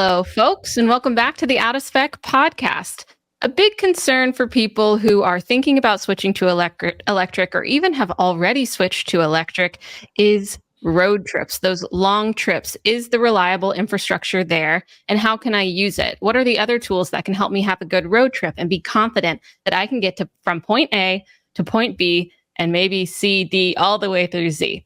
Hello, folks, and welcome back to the Out of Spec podcast. A big concern for people who are thinking about switching to electric or even have already switched to electric is road trips, those long trips. Is the reliable infrastructure there? And how can I use it? What are the other tools that can help me have a good road trip and be confident that I can get from point A to point B and maybe C, D, all the way through Z?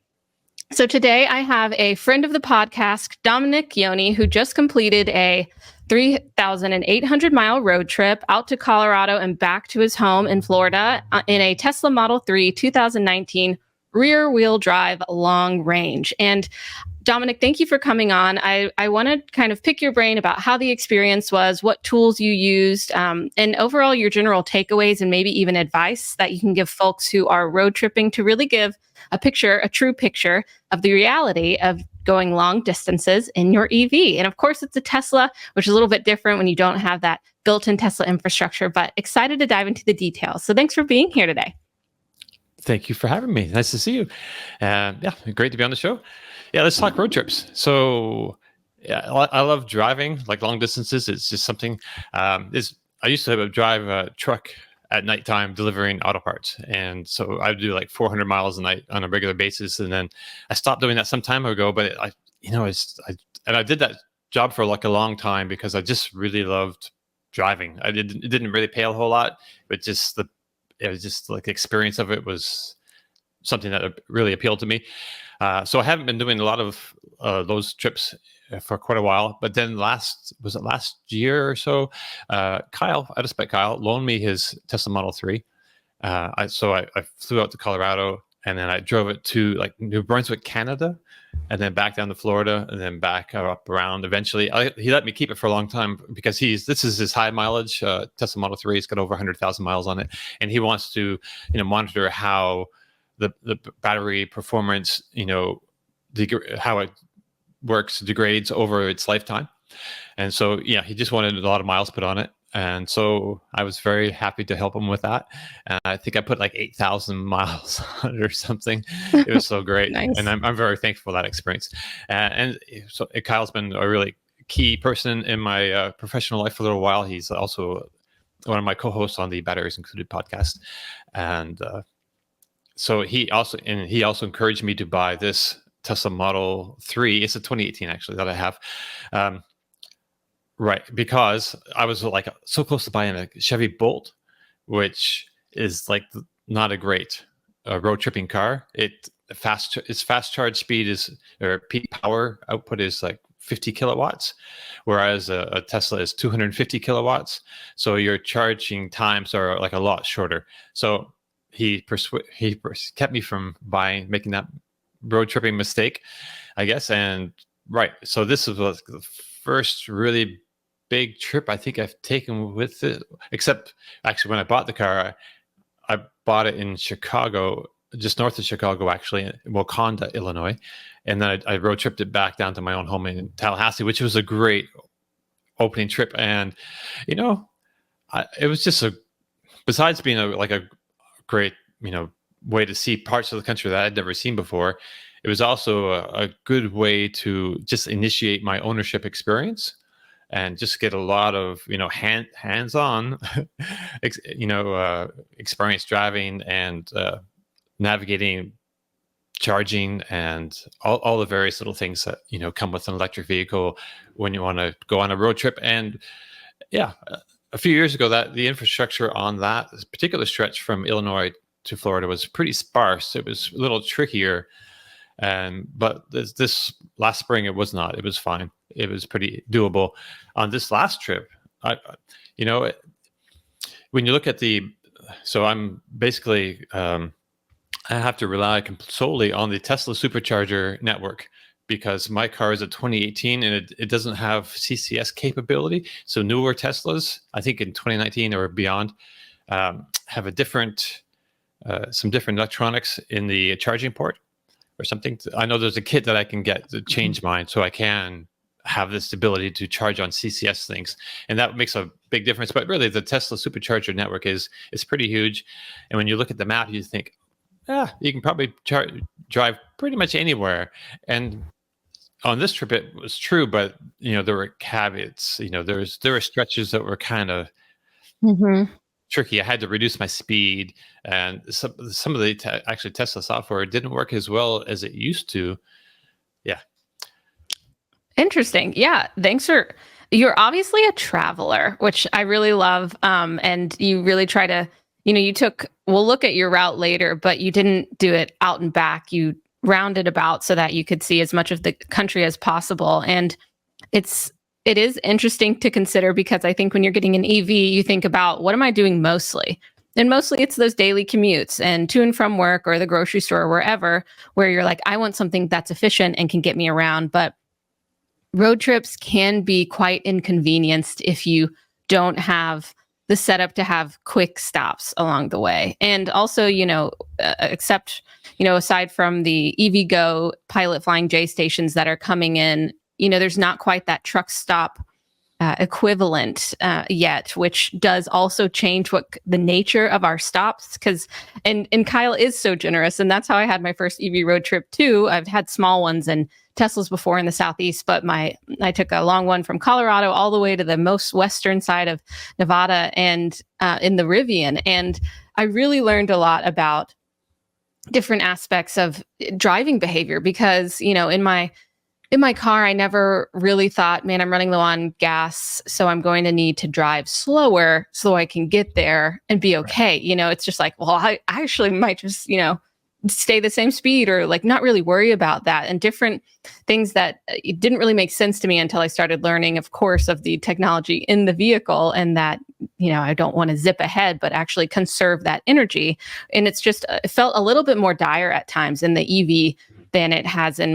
So today I have a friend of the podcast, Domenick, who just completed a 3,800-mile road trip out to Colorado and back to his home in Florida in a Tesla Model 3 2019 rear-wheel drive long range. And Domenick, thank you for coming on. I want to kind of pick your brain about how the experience was, what tools you used, and overall your general takeaways and maybe even advice that you can give folks who are road tripping to really give a true picture of the reality of going long distances in your EV. And of course, it's a Tesla, which is a little bit different when you don't have that built-in Tesla infrastructure, but excited to dive into the details. So thanks for being here today. Thank you for having me. Nice to see you. Yeah, great to be on the show. Yeah, let's talk road trips. So yeah, I love driving, like long distances. It's just something, I used to drive a truck at nighttime delivering auto parts. And so I would do like 400 miles a night on a regular basis. And then I stopped doing that some time ago, but I did that job for like a long time because I just really loved driving. It didn't really pay a whole lot, but it was just like the experience of it was something that really appealed to me. So I haven't been doing a lot of those trips for quite a while. But then last year or so, Kyle, out of Spec Kyle, loaned me his Tesla Model 3. I flew out to Colorado and then I drove it to like New Brunswick, Canada, and then back down to Florida and then back up around. Eventually, he let me keep it for a long time because this is his high mileage Tesla Model 3. It's got over 100,000 miles on it, and he wants to monitor how the battery performance, how it degrades over its lifetime. And so, yeah, he just wanted a lot of miles put on it. And so I was very happy to help him with that. And I think I put like 8,000 miles on it or something. It was so great. Nice. And I'm very thankful for that experience. And so Kyle's been a really key person in my professional life for a little while. He's also one of my co-hosts on the Batteries Included podcast. And so he also encouraged me to buy this Tesla Model 3. It's a 2018 actually that I have. Right, because I was like so close to buying a Chevy Bolt, which is like not a great road tripping car. Its fast charge speed or peak power output is like 50 kilowatts, whereas a Tesla is 250 kilowatts. So your charging times are like a lot shorter. So he kept me from making that road tripping mistake, I guess. And right, so this was the first really big trip I think I've taken with it, except actually when I bought the car, I bought it in Chicago, just north of Chicago, actually, in Waukanda, Illinois. And then I road tripped it back down to my own home in Tallahassee, which was a great opening trip. And, it was just besides being a great, way to see parts of the country that I'd never seen before, it was also a good way to just initiate my ownership experience and just get a lot of, hands-on, experience driving and navigating, charging, and all the various little things that, come with an electric vehicle when you want to go on a road trip. And yeah, a few years ago, that the infrastructure on that particular stretch from Illinois to Florida was pretty sparse. It was a little trickier. But this last spring, it was not. It was fine. It was pretty doable. On this last trip, when you look at so I'm basically, I have to rely solely on the Tesla supercharger network because my car is a 2018 and it doesn't have CCS capability. So newer Teslas, I think in 2019 or beyond, have some different electronics in the charging port or something. I know there's a kit that I can get to change mine so I can have this ability to charge on CCS things. And that makes a big difference. But really, the Tesla supercharger network is pretty huge. And when you look at the map, you think, you can probably drive pretty much anywhere. And on this trip it was true, but there were caveats. There were stretches that were kind of tricky. I had to reduce my speed, and some of the actually Tesla software didn't work as well as it used to. Yeah. Interesting. Yeah. You're obviously a traveler, which I really love. And you really try to, we'll look at your route later, but you didn't do it out and back. You rounded about so that you could see as much of the country as possible. And it is interesting to consider, because I think when you're getting an EV, you think about, what am I doing mostly? And mostly it's those daily commutes and to and from work or the grocery store or wherever, where you're like, I want something that's efficient and can get me around. But road trips can be quite inconvenienced if you don't have the setup to have quick stops along the way. And also, aside from the EVgo Pilot Flying J stations that are coming in, there's not quite that truck stop equivalent yet, which does also change what the nature of our stops. And Kyle is so generous, and that's how I had my first EV road trip too. I've had small ones and Teslas before in the Southeast, but I took a long one from Colorado all the way to the most western side of Nevada and in the Rivian. And I really learned a lot about different aspects of driving behavior, because, in my car, I never really thought, man, I'm running low on gas, so I'm going to need to drive slower so I can get there and be okay. Right. It's just like, well, I actually might just, stay the same speed, or like not really worry about that, and different things that it didn't really make sense to me until I started learning, of course, of the technology in the vehicle, and that, I don't want to zip ahead, but actually conserve that energy. And it's just, it felt a little bit more dire at times in the EV than it has in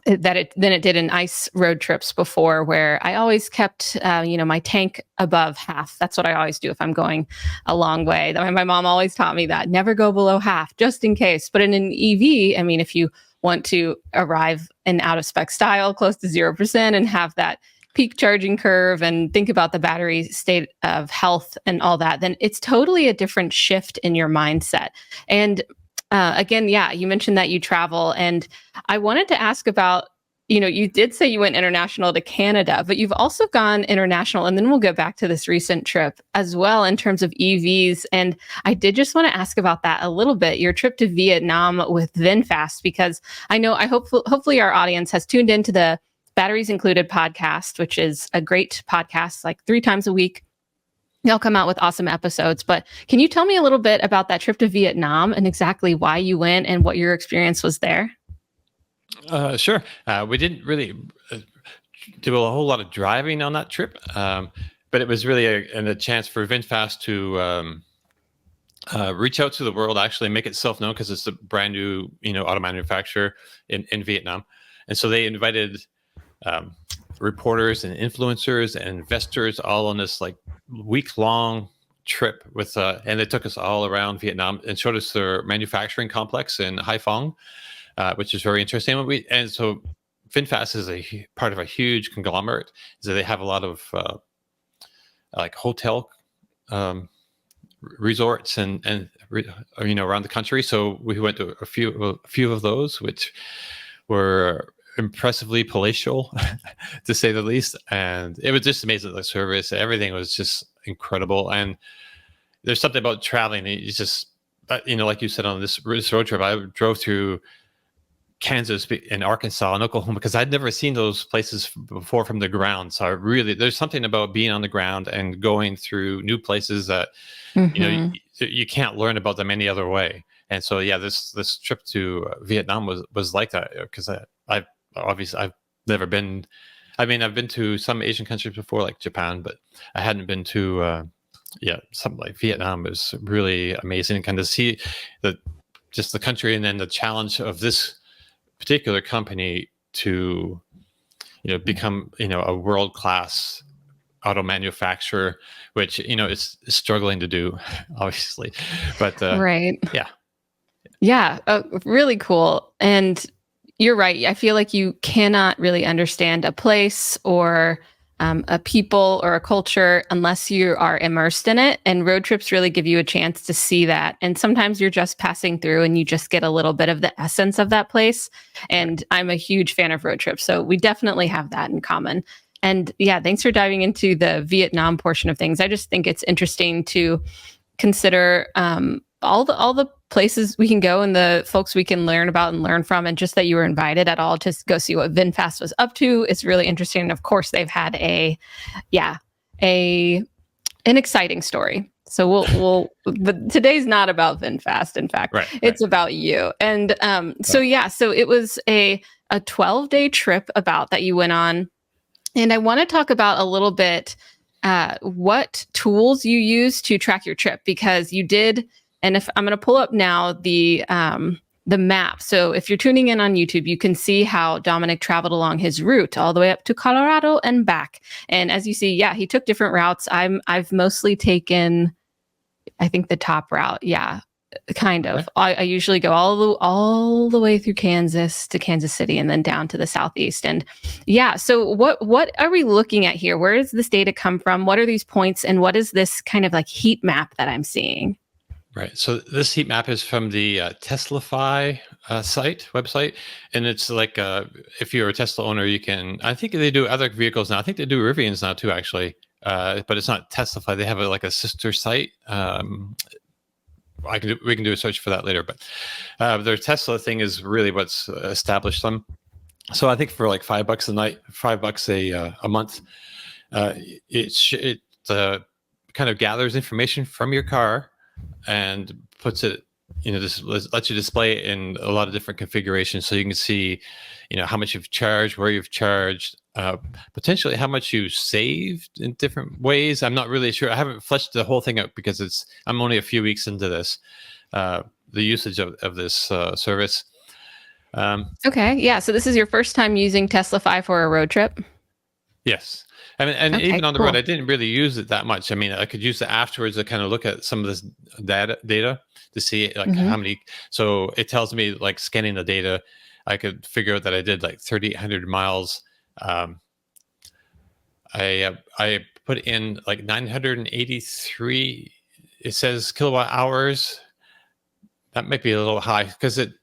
than it did in ICE road trips before, where I always kept, my tank above half. That's what I always do if I'm going a long way. My mom always taught me that, never go below half, just in case. But in an EV, if you want to arrive in out of spec style, close to 0%, and have that peak charging curve and think about the battery state of health and all that, then it's totally a different shift in your mindset. And again, yeah, you mentioned that you travel, and I wanted to ask about, you did say you went international to Canada, but you've also gone international, and then we'll get back to this recent trip as well in terms of EVs. And I did just want to ask about that a little bit, your trip to Vietnam with VinFast, because hopefully our audience has tuned into the Batteries Included podcast, which is a great podcast, like 3 times a week. They'll come out with awesome episodes. But can you tell me a little bit about that trip to Vietnam and exactly why you went and what your experience was there? Sure. We didn't really do a whole lot of driving on that trip, but it was really a chance for VinFast to reach out to the world, actually make itself known, because it's a brand new, auto manufacturer in Vietnam. And so they invited reporters and influencers and investors all on this like week-long trip with and they took us all around Vietnam and showed us their manufacturing complex in Hai Phong, which is very interesting. And so VinFast is a part of a huge conglomerate, so they have a lot of like hotel resorts and around the country. So we went to a few of those, which were impressively palatial, to say the least. And it was just amazing. The service, everything was just incredible. And there's something about traveling. It's just, like you said, on this road trip, I drove through Kansas and Arkansas and Oklahoma, because I'd never seen those places before from the ground. So there's something about being on the ground and going through new places that, you can't learn about them any other way. And so, yeah, this trip to Vietnam was like that, because I've never been. I've been to some Asian countries before, like Japan, but I hadn't been to, something like Vietnam. It was really amazing, and kind of see the country, and then the challenge of this particular company to, become, a world-class auto manufacturer, which, is struggling to do, obviously, but right. Yeah, really cool. And you're right. I feel like you cannot really understand a place or a people or a culture unless you are immersed in it. And road trips really give you a chance to see that. And sometimes you're just passing through and you just get a little bit of the essence of that place. And I'm a huge fan of road trips. So we definitely have that in common. And yeah, thanks for diving into the Vietnam portion of things. I just think it's interesting to consider all the places we can go and the folks we can learn about and learn from, and just that you were invited at all to go see what VinFast was up to is really interesting. And of course, they've had an exciting story. So but today's not about VinFast. In fact, it's about you. And so it was a 12-day trip that you went on. And I want to talk about a little bit what tools you use to track your trip, because you did. And if I'm going to pull up now the map. So if you're tuning in on YouTube, you can see how Domenick traveled along his route all the way up to Colorado and back. And as you see, he took different routes. I've mostly taken, I think, the top route. Yeah, kind of. I usually go all the way through Kansas to Kansas City and then down to the southeast. And so what are we looking at here? Where does this data come from? What are these points? And what is this kind of like heat map that I'm seeing? Right. So this heat map is from the TeslaFi website. And it's like, if you're a Tesla owner, you can, I think they do other vehicles now. I think they do Rivians now too, actually. But it's not TeslaFi. They have a sister site. We can do a search for that later. But their Tesla thing is really what's established them. So I think for like $5 a month, it kind of gathers information from your car and puts it, just lets you display it in a lot of different configurations, so you can see, how much you've charged, where you've charged, potentially how much you saved in different ways. I'm not really sure. I haven't fleshed the whole thing out because I'm only a few weeks into this, the usage of this service. Okay, yeah. So this is your first time using TeslaFi for a road trip? Yes. And even on the road, I didn't really use it that much. I mean, I could use it afterwards to kind of look at some of this data to see how many. So it tells me, like, scanning the data, I could figure out that I did like 3,800 miles. I put in like 983. It says kilowatt hours. That might be a little high because I've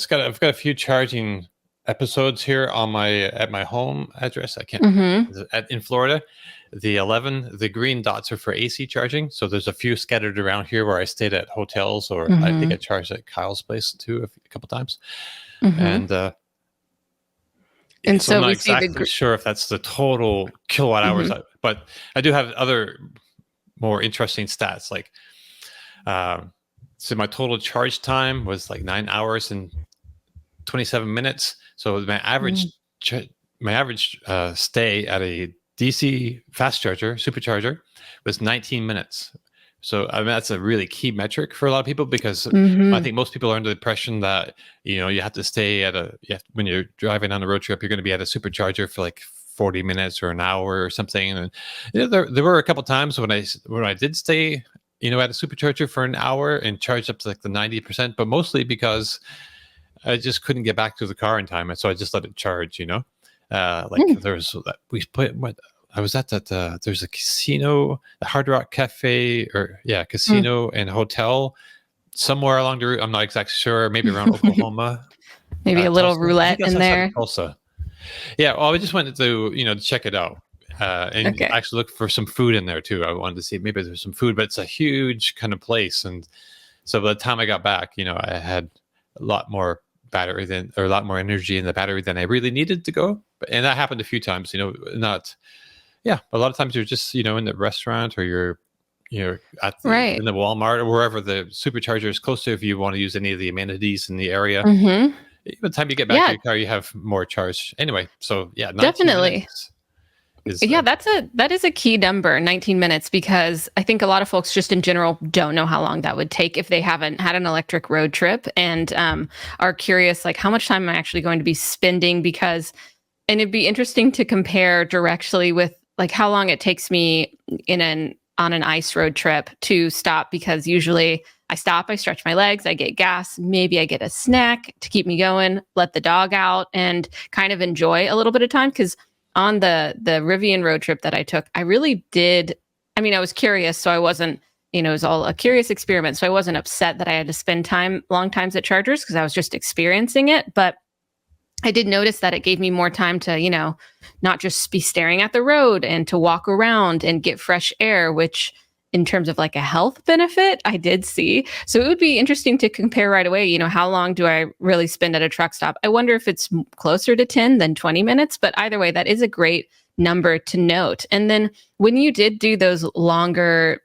got a few charging episodes here at my home address. I can't in Florida. The green dots are for AC charging. So there's a few scattered around here where I stayed at hotels, or I think I charged at Kyle's place too a couple times. And so I'm not exactly sure if that's the total kilowatt hours, but I do have other more interesting stats. Like, so my total charge time was like 9 hours and 27 minutes. So my average stay at a DC fast charger, supercharger, was 19 minutes. So I mean, that's a really key metric for a lot of people, because I think most people are under the impression that, you have to stay when you're driving on a road trip, you're going to be at a supercharger for like 40 minutes or an hour or something. And there were a couple of times when I did stay, at a supercharger for an hour and charged up to like the 90%, but mostly because I just couldn't get back to the car in time, and so I just let it charge. There's I was at that. There's a casino, the Hard Rock Cafe, casino and hotel somewhere along the route. I'm not exactly sure. Maybe around Oklahoma. Maybe a little roulette in there. Tulsa. Yeah. Well, I just wanted to check it out and actually look for some food in there too. I wanted to see maybe there's some food, but it's a huge kind of place, and so by the time I got back, I had a lot more a lot more energy in the battery than I really needed to go. And that happened a few times, a lot of times you're just, in the restaurant, or you're at in the Walmart or wherever the supercharger is close to, if you want to use any of the amenities in the area. By the time you get back to your car, you have more charge anyway. So definitely. That is a key number, 19 minutes, because I think a lot of folks just in general don't know how long that would take if they haven't had an electric road trip, and are curious, like, how much time am I actually going to be spending? And it'd be interesting to compare directly with like how long it takes me on an ice road trip to stop, because usually I stop, I stretch my legs, I get gas, maybe I get a snack to keep me going, let the dog out, and kind of enjoy a little bit of time. Because on the Rivian road trip that I took, I really did. I mean, I was curious, so I wasn't, it was all a curious experiment. So I wasn't upset that I had to spend long times at chargers because I was just experiencing it. But I did notice that it gave me more time to, not just be staring at the road and to walk around and get fresh air, which in terms of like a health benefit, I did see. So it would be interesting to compare right away, how long do I really spend at a truck stop? I wonder if it's closer to 10 than 20 minutes, but either way, that is a great number to note. And then when you did do those longer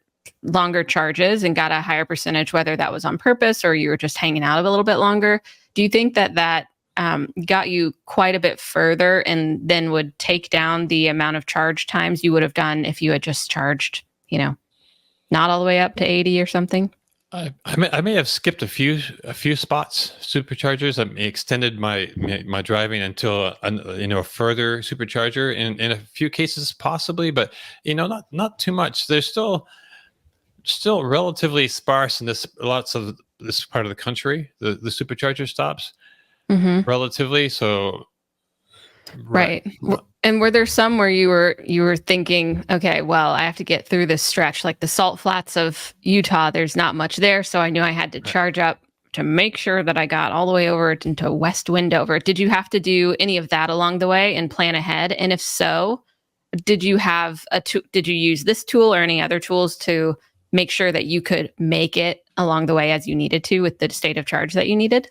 charges and got a higher percentage, whether that was on purpose or you were just hanging out a little bit longer, do you think that got you quite a bit further and then would take down the amount of charge times you would have done if you had just charged, not all the way up to 80 or something? I may have skipped a few spots, superchargers. I extended my driving until a further supercharger in a few cases possibly, but not too much. There's still relatively sparse in lots of this part of the country. The supercharger stops. Mm-hmm. Relatively so. Right. And were there some where you were thinking, okay, well, I have to get through this stretch, like the salt flats of Utah, there's not much there, so I knew I had to charge up to make sure that I got all the way over into West Wendover. Did you have to do any of that along the way and plan ahead? And if so, did you have did you use this tool or any other tools to make sure that you could make it along the way as you needed to with the state of charge that you needed?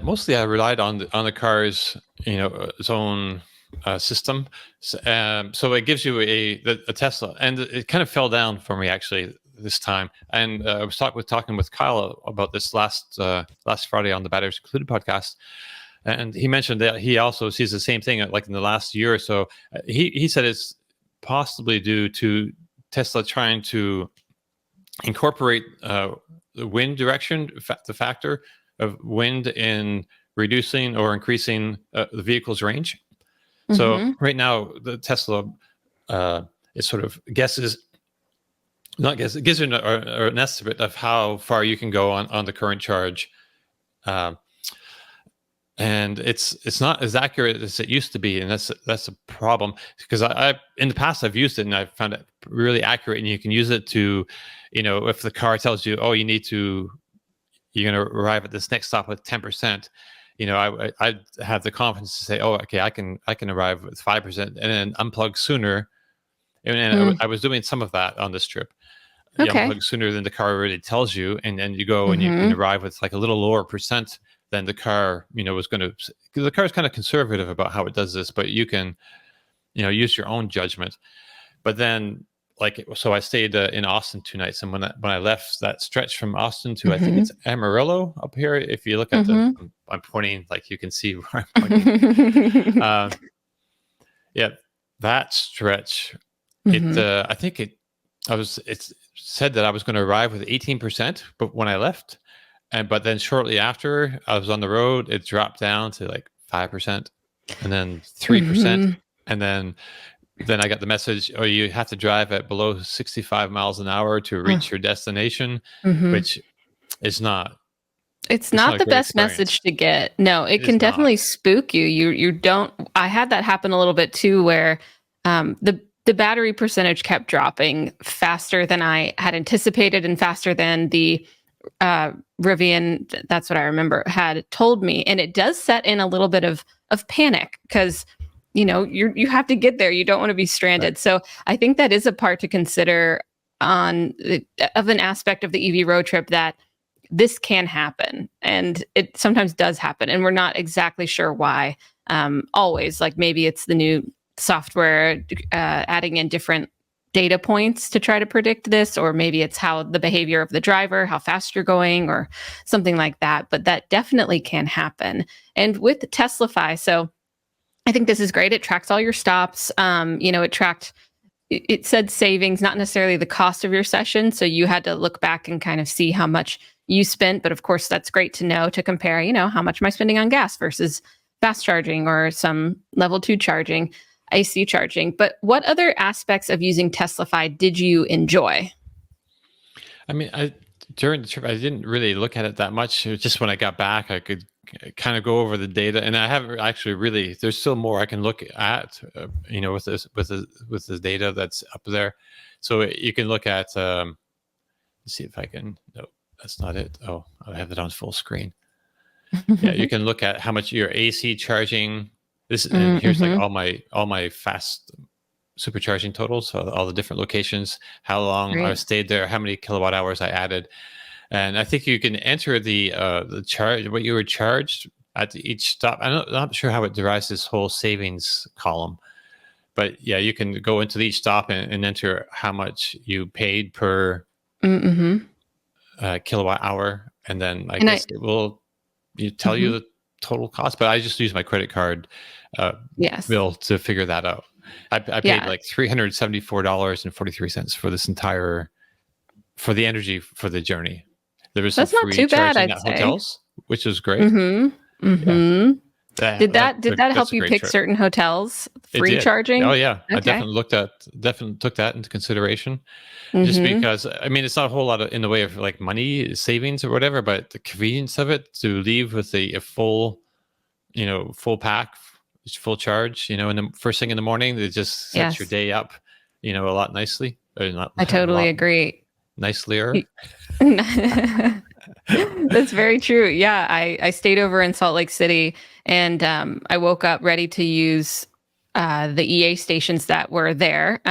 Mostly, I relied on the car's its own system. So it gives you a Tesla, and it kind of fell down for me actually this time. And I was talking with Kyle about this last Friday on the Batteries Included podcast, and he mentioned that he also sees the same thing like in the last year or so. He said it's possibly due to Tesla trying to incorporate the wind direction, the factor of wind in reducing or increasing the vehicle's range. Mm-hmm. So right now, the Tesla it sort of gives you an estimate of how far you can go on the current charge. And it's not as accurate as it used to be, and that's a problem because I in the past I've used it and I've found it really accurate, and you can use it to, if the car tells you, oh, you're going to arrive at this next stop with 10%. I have the confidence to say, oh, okay, I can arrive with 5% and then unplug sooner. And I was doing some of that on this trip. Okay. You unplug sooner than the car already tells you, and then you go and you can arrive with like a little lower percent than the car, was going to. Because the car is kind of conservative about how it does this, but you can, use your own judgment. But then, so I stayed in Austin 2 nights, and when I left that stretch from Austin to I think it's Amarillo up here. If you look at I'm pointing, like you can see where I'm pointing. That stretch. I think it said that I was going to arrive with 18%, but when I left, but then shortly after I was on the road, it dropped down to like 5%, and then 3%, and then I got the message, oh, you have to drive at below 65 miles an hour to reach your destination, which is not. It's not the best message to get. No, it can definitely spook you. You don't. I had that happen a little bit too, where the battery percentage kept dropping faster than I had anticipated and faster than the Rivian, that's what I remember, had told me. And it does set in a little bit of panic because you have to get there. You don't want to be stranded. Right. So I think that is a part to consider of an aspect of the EV road trip, that this can happen, and it sometimes does happen, and we're not exactly sure why. Always, like maybe it's the new software adding in different data points to try to predict this, or maybe it's how the behavior of the driver, how fast you're going, or something like that. But that definitely can happen. And with TeslaFi, so I think this is great. It tracks all your stops. It said savings, not necessarily the cost of your session. So you had to look back and kind of see how much you spent. But of course, that's great to know, to compare, how much am I spending on gas versus fast charging or some level 2 charging, AC charging. But what other aspects of using TeslaFi did you enjoy? I mean, during the trip, I didn't really look at it that much. It was just when I got back, I could kind of go over the data, and I haven't actually really. There's still more I can look at, with this data that's up there. So you can look at. Let's see if I can. No, that's not it. Oh, I have it on full screen. Yeah, you can look at how much your AC charging. And here's like all my fast supercharging totals, so all the different locations, how long I stayed there, how many kilowatt hours I added. And I think you can enter the charge, what you were charged at each stop. I'm not sure how it derives this whole savings column, but yeah, you can go into each stop and enter how much you paid per kilowatt hour, and then I guess it will tell you the total cost. But I just use my credit card bill to figure that out. I paid like $374.43 for this entire for the energy for the journey. There was That's some not free too bad, charging I'd at say. hotels, which was great. Yeah. Did that help you pick trip. certain hotels? Free charging? Oh yeah, okay. I definitely took that into consideration. Just because it's not a whole lot in the way of like money savings or whatever, but the convenience of it to leave with a full, full pack, full charge, in the first thing in the morning, it just sets your day up, a lot nicely. I totally agree. Nicelier. That's very true. Yeah, I stayed over in Salt Lake City, and I woke up ready to use the EA stations that were there.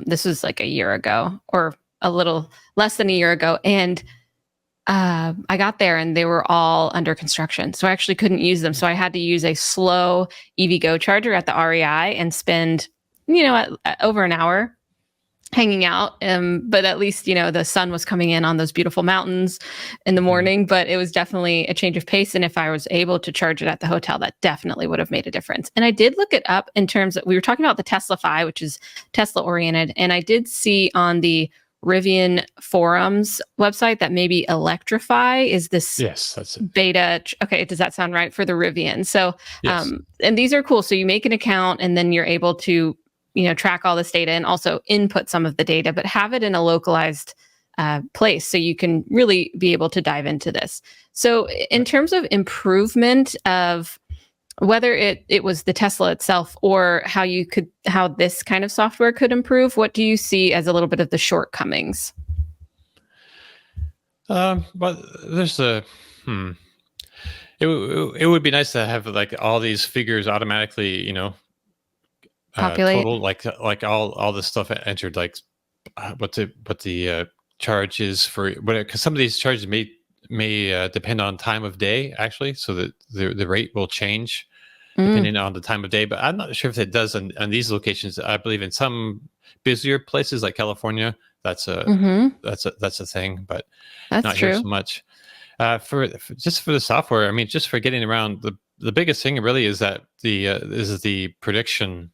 This was like a year ago, or a little less than a year ago, and I got there and they were all under construction, so I actually couldn't use them. So I had to use a slow EVgo charger at the REI and spend, over an hour hanging out. But at least, the sun was coming in on those beautiful mountains in the morning, but it was definitely a change of pace. And if I was able to charge it at the hotel, that definitely would have made a difference. And I did look it up in terms of, we were talking about the TeslaFi, which is Tesla oriented. And I did see on the Rivian forums website that maybe Electrify is this that's it. beta. Okay. Does that sound right for the Rivian? So, and these are cool. So you make an account and then you're able to track all this data and also input some of the data, but have it in a localized place so you can really be able to dive into this. So in terms of improvement of whether it was the Tesla itself or how this kind of software could improve, what do you see as a little bit of the shortcomings? But there's it would be nice to have like all these figures automatically, populate total, like all the stuff entered, like what the charge is for, because some of these charges may depend on time of day actually, so that the rate will change depending on the time of day. But I'm not sure if it does on these locations. I believe in some busier places like California, that's a thing, but that's not true. Here so much. For the software, just for getting around, the biggest thing really is that the prediction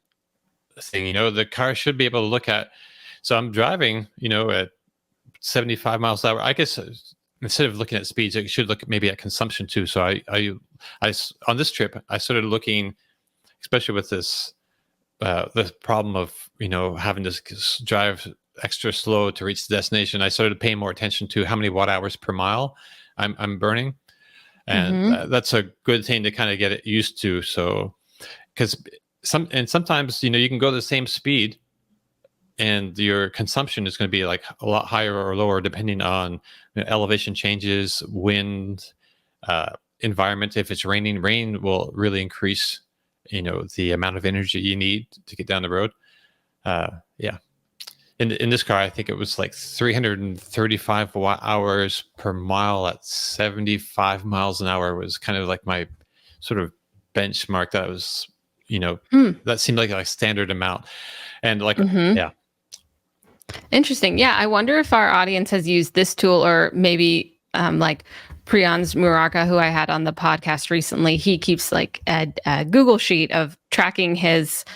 thing. The car should be able to look at. So I'm driving, at 75 miles an hour. I guess instead of looking at speeds, it should look maybe at consumption too. So I on this trip, I started looking, especially with this the problem of having to drive extra slow to reach the destination. I started paying more attention to how many watt hours per mile I'm burning, and that's a good thing to kind of get it used to. So because sometimes you can go the same speed and your consumption is going to be like a lot higher or lower depending on elevation changes, wind, environment. If it's raining, rain will really increase the amount of energy you need to get down the road. In this car, I think it was like 335 watt hours per mile at 75 miles an hour was kind of like my sort of benchmark. That was that seemed like a standard amount. And like Interesting. Yeah, I wonder if our audience has used this tool, or maybe like Priyan's Muraka, who I had on the podcast recently. He keeps like a Google sheet of tracking his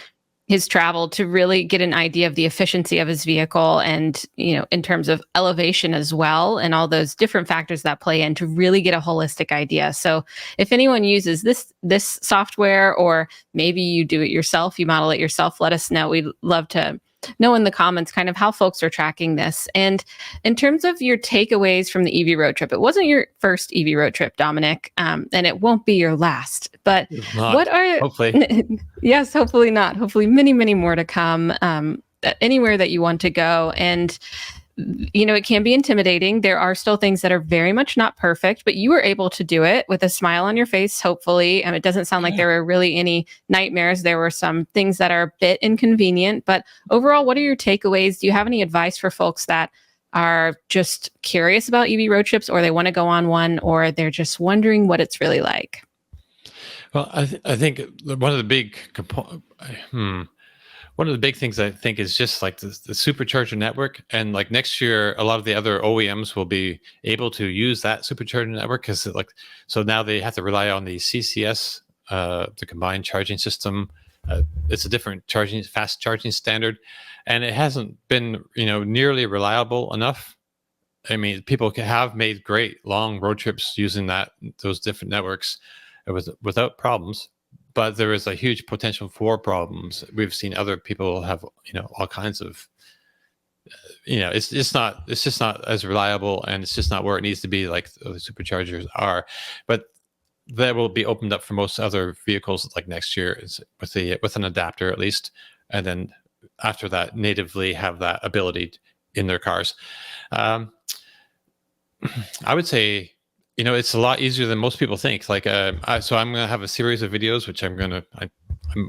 travel to really get an idea of the efficiency of his vehicle, and in terms of elevation as well, and all those different factors that play in to really get a holistic idea. So if anyone uses this software, or maybe you do it yourself, you model it yourself, let us know. We'd love to know in the comments kind of how folks are tracking this. And in terms of your takeaways from the EV road trip, it wasn't your first EV road trip, Domenick, and it won't be your last. But what are hopefully? Yes, hopefully not. Hopefully, many, many more to come. Anywhere that you want to go, and it can be intimidating. There are still things that are very much not perfect, but you were able to do it with a smile on your face, hopefully. And it doesn't sound like there were really any nightmares. There were some things that are a bit inconvenient, but overall, what are your takeaways? Do you have any advice for folks that are just curious about EV road trips, or they want to go on one, or they're just wondering what it's really like? Well, I think one of the big one of the big things I think is just like the supercharger network, and like next year, a lot of the other OEMs will be able to use that supercharger network because so now they have to rely on the CCS, the combined charging system. It's a different fast charging standard, and it hasn't been nearly reliable enough. I mean, people have made great long road trips using those different networks without problems. But there is a huge potential for problems. We've seen other people have, all kinds of, it's just not as reliable, and it's just not where it needs to be like the superchargers are. But that will be opened up for most other vehicles like next year with an adapter at least, and then after that natively have that ability in their cars. I would say, it's a lot easier than most people think. Like, so I'm going to have a series of videos, which I'm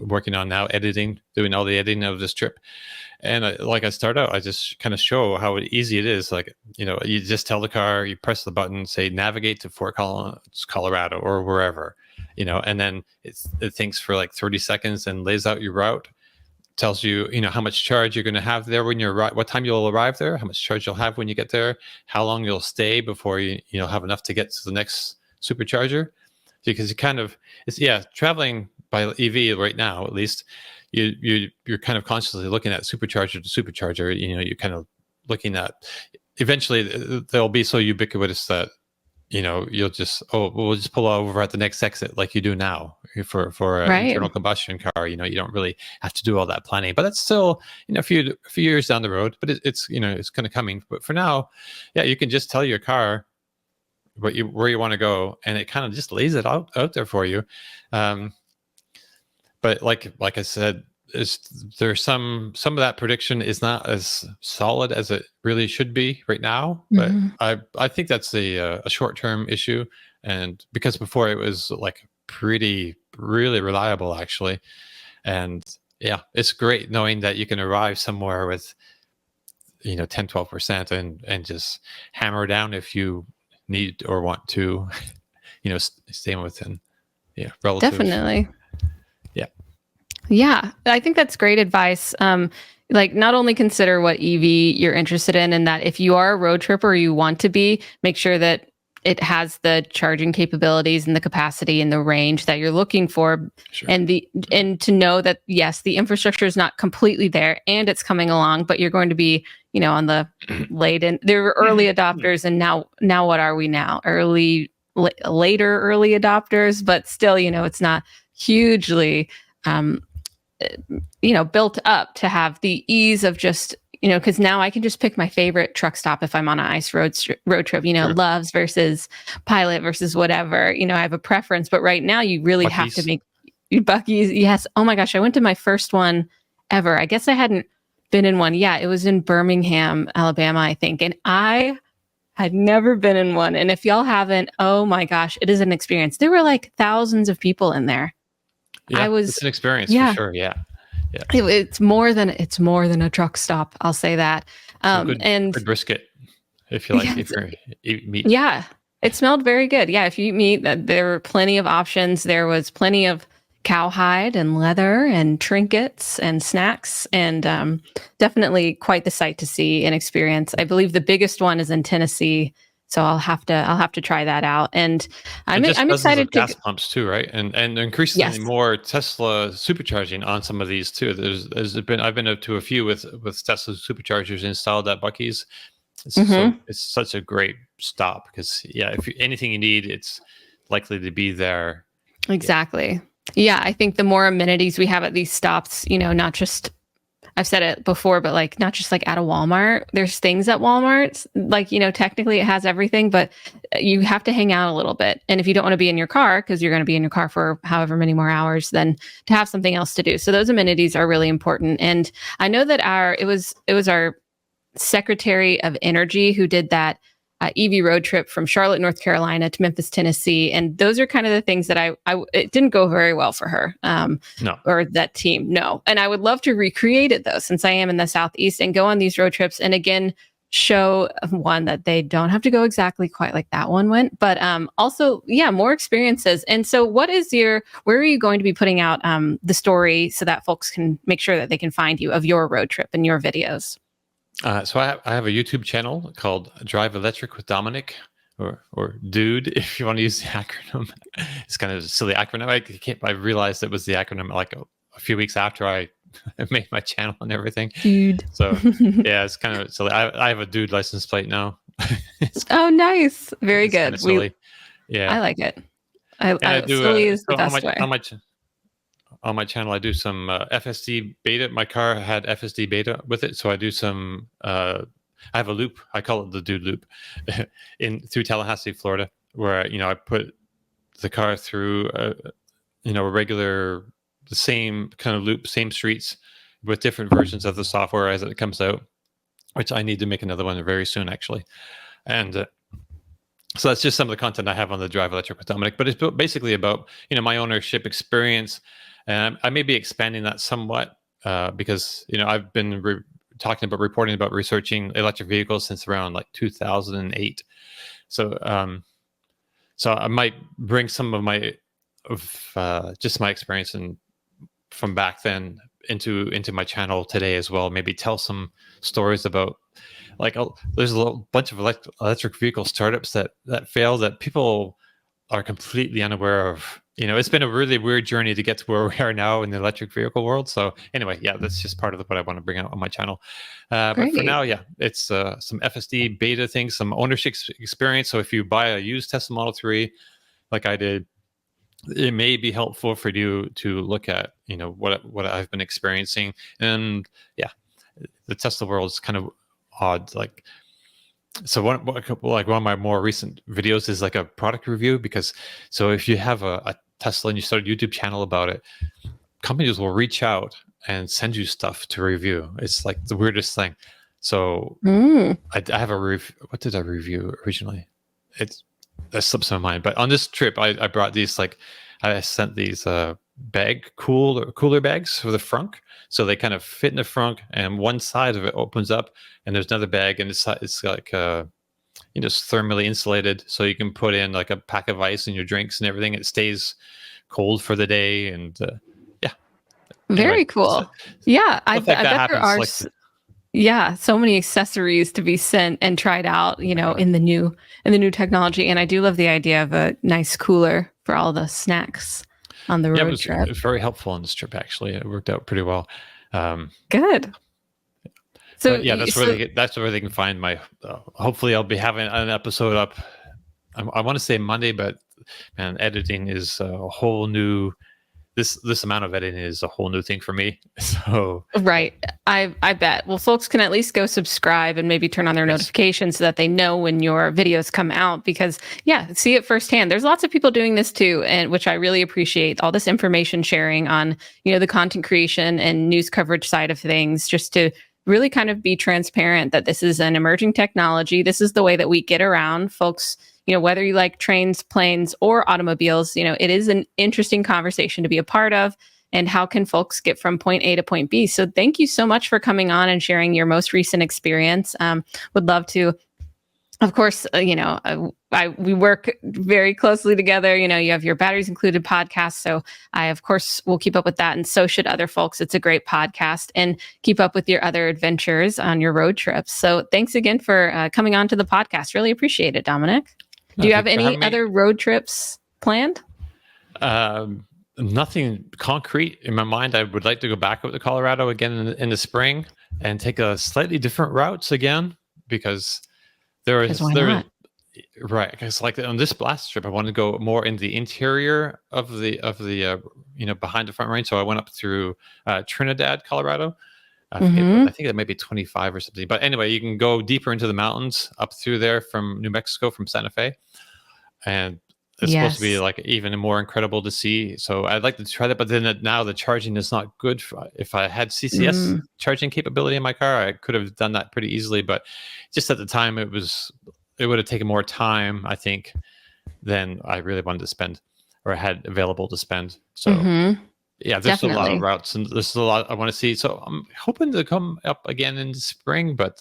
working on now, doing all the editing of this trip. And I start out, I just kind of show how easy it is. Like, you just tell the car, you press the button, say navigate to Fort Collins, Colorado, or wherever, and then it thinks for like 30 seconds and lays out your route. Tells you, how much charge you're going to have there when what time you'll arrive there, how much charge you'll have when you get there, how long you'll stay before you have enough to get to the next supercharger. Because traveling by EV right now, at least, you're kind of constantly looking at supercharger to supercharger. You're kind of looking at. Eventually, they'll be so ubiquitous that you'll just we'll just pull over at the next exit like you do now for an internal combustion car. You don't really have to do all that planning, but that's still a few years down the road. But it's it's kind of coming. But for now, you can just tell your car where you want to go, and it kind of just lays it out there for you. But like I said, there's some of that prediction is not as solid as it really should be right now, but I think that's a short-term issue, and because before it was like really reliable actually, and it's great knowing that you can arrive somewhere with 10-12% and just hammer down if you need or want to stay within relative. Definitely. Yeah, I think that's great advice. Not only consider what EV you're interested in, and that if you are a road tripper or you want to be, make sure that it has the charging capabilities and the capacity and the range that you're looking for. Sure. And to know that, yes, the infrastructure is not completely there and it's coming along, but you're going to be, on the there were early adopters, and now what are we now? Later early adopters, but still, it's not hugely built up to have the ease of just, because now I can just pick my favorite truck stop if I'm on an ice road trip, Sure. Loves versus Pilot versus whatever, I have a preference, but right now you really Buc-ee's. have to make Buc-ee's. Yes. Oh my gosh. I went to my first one ever. I guess I hadn't been in one. Yeah. It was in Birmingham, Alabama, I think. And I had never been in one. And if y'all haven't, oh my gosh, it is an experience. There were like thousands of people in there. Yeah, it's an experience for sure. Yeah. It's more than a truck stop. I'll say that. Good brisket, if you like, if you eat meat. Yeah, it smelled very good. Yeah, if you eat meat, there were plenty of options. There was plenty of cowhide and leather and trinkets and snacks, and definitely quite the sight to see and experience. I believe the biggest one is in Tennessee. So I'll have to try that out, and I'm excited to gas pumps too, right? And increasingly more Tesla supercharging on some of these too. I've been up to a few with Tesla superchargers installed at Buc-ee's. It's such a great stop because if anything you need, it's likely to be there. Exactly. Yeah, I think the more amenities we have at these stops, not just I've said it before, but like not just like at a Walmart. There's things at Walmart, like, technically it has everything, but you have to hang out a little bit. And if you don't want to be in your car, because you're going to be in your car for however many more hours, then to have something else to do. So those amenities are really important. And I know that it was our Secretary of Energy who did that EV road trip from Charlotte, North Carolina to Memphis, Tennessee. And those are kind of the things that it didn't go very well for her. No. Or that team. No. And I would love to recreate it though, since I am in the Southeast, and go on these road trips. And again, show one that they don't have to go exactly quite like that one went, but also, more experiences. And so where are you going to be putting out the story so that folks can make sure that they can find you of your road trip and your videos? So I have a YouTube channel called Drive Electric with Domenick, or Dude, if you want to use the acronym. It's kind of a silly acronym. I realized it was the acronym like a few weeks after I made my channel and everything. Dude. So yeah, it's kind of silly. I have a Dude license plate now. Oh, nice. Very good. Kind of silly. Yeah, I like it. Silly is the best way. On my channel, I do some FSD beta. My car had FSD beta with it, so I do some. I have a loop. I call it the Dude Loop, through Tallahassee, Florida, where I put the car through the same kind of loop, same streets, with different versions of the software as it comes out. Which I need to make another one very soon, actually, and. So that's just some of the content I have on the Drive Electric with Domenick, but it's basically about my ownership experience, and I may be expanding that somewhat because I've been reporting about researching electric vehicles since around like 2008. So I might bring some of my just my experience from back then into my channel today as well. Maybe tell some stories about. There's a bunch of electric vehicle startups that fail that people are completely unaware of. It's been a really weird journey to get to where we are now in the electric vehicle world. So anyway, that's just part of what I want to bring out on my channel. But for now, it's some FSD beta things, some ownership experience. So if you buy a used Tesla Model 3, like I did, it may be helpful for you to look at, what I've been experiencing. And the Tesla world is kind of odd. One of my more recent videos is like a product review, because if you have a Tesla and you start a YouTube channel about it, companies will reach out and send you stuff to review. It's like the weirdest thing. So I have a review. What did I review originally? That slips my mind. But on this trip, I brought these, I sent these cooler bags for the frunk. So they kind of fit in the frunk, and one side of it opens up, and there's another bag, and it's like just thermally insulated, so you can put in like a pack of ice and your drinks and everything. It stays cold for the day, and very cool. I bet there are so many accessories to be sent and tried out, in the new technology. And I do love the idea of a nice cooler for all the snacks on the road trip. It was very helpful on this trip, actually. It worked out pretty well. Good. So that's where they can find my. Hopefully, I'll be having an episode up. I want to say Monday, but man, editing is a whole new. This amount of editing is a whole new thing for me. So right, I bet. Well, folks can at least go subscribe and maybe turn on their notifications so that they know when your videos come out, because see it firsthand. There's lots of people doing this too, and which I really appreciate, all this information sharing on the content creation and news coverage side of things, just to really kind of be transparent that this is an emerging technology. This is the way that we get around, folks. Whether you like trains, planes, or automobiles, it is an interesting conversation to be a part of. And how can folks get from point A to point B? So thank you so much for coming on and sharing your most recent experience. Would love to, of course, we work very closely together. You have your Batteries Included podcast. So I, of course, will keep up with that. And so should other folks. It's a great podcast, and keep up with your other adventures on your road trips. So thanks again for coming on to the podcast. Really appreciate it, Domenick. Do you have any other road trips planned? Nothing concrete in my mind. I would like to go back up to Colorado again in the spring and take a slightly different routes again, because right. Because like on this last trip, I wanted to go more in the interior of the behind the Front Range. So I went up through Trinidad, Colorado, I forget, but I think it might be 25 or something. But anyway, you can go deeper into the mountains up through there from New Mexico, from Santa Fe. And it's supposed to be like even more incredible to see. So I'd like to try that. But then now the charging is not good. If I had CCS charging capability in my car, I could have done that pretty easily. But just at the time, it would have taken more time, I think, than I really wanted to spend or had available to spend. So yeah, there's a lot of routes and there's a lot I want to see. So I'm hoping to come up again in the spring, but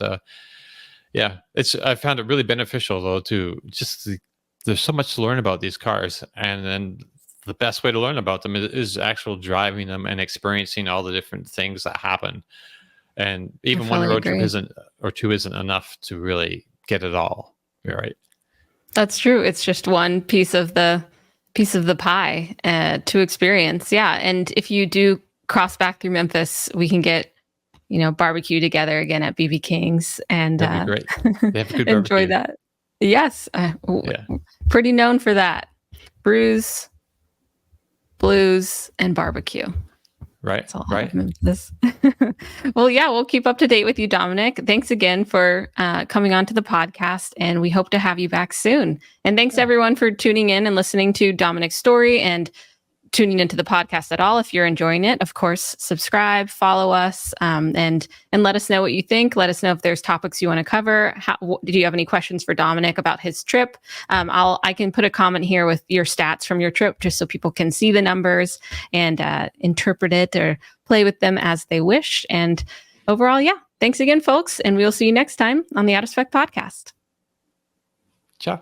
yeah, I found it really beneficial though there's so much to learn about these cars, and then the best way to learn about them is actual driving them and experiencing all the different things that happen. And even one road trip isn't enough to really get it all. You're right. That's true. It's just one piece of the pie to experience. Yeah. And if you do cross back through Memphis, we can get, barbecue together again at BB King's, and that'd be great. They have good enjoy that. Yes. Pretty known for that. Brews, blues, and barbecue. Right. Right. Well, yeah, we'll keep up to date with you, Domenick. Thanks again for coming on to the podcast, and we hope to have you back soon. And thanks everyone for tuning in and listening to Domenick's story and tuning into the podcast at all. If you're enjoying it, of course, subscribe, follow us, and let us know what you think. Let us know if there's topics you want to cover. Did you have any questions for Domenick about his trip? I can put a comment here with your stats from your trip, just so people can see the numbers and interpret it or play with them as they wish. And overall, yeah, thanks again, folks, and we'll see you next time on the Out of Spec podcast. Ciao.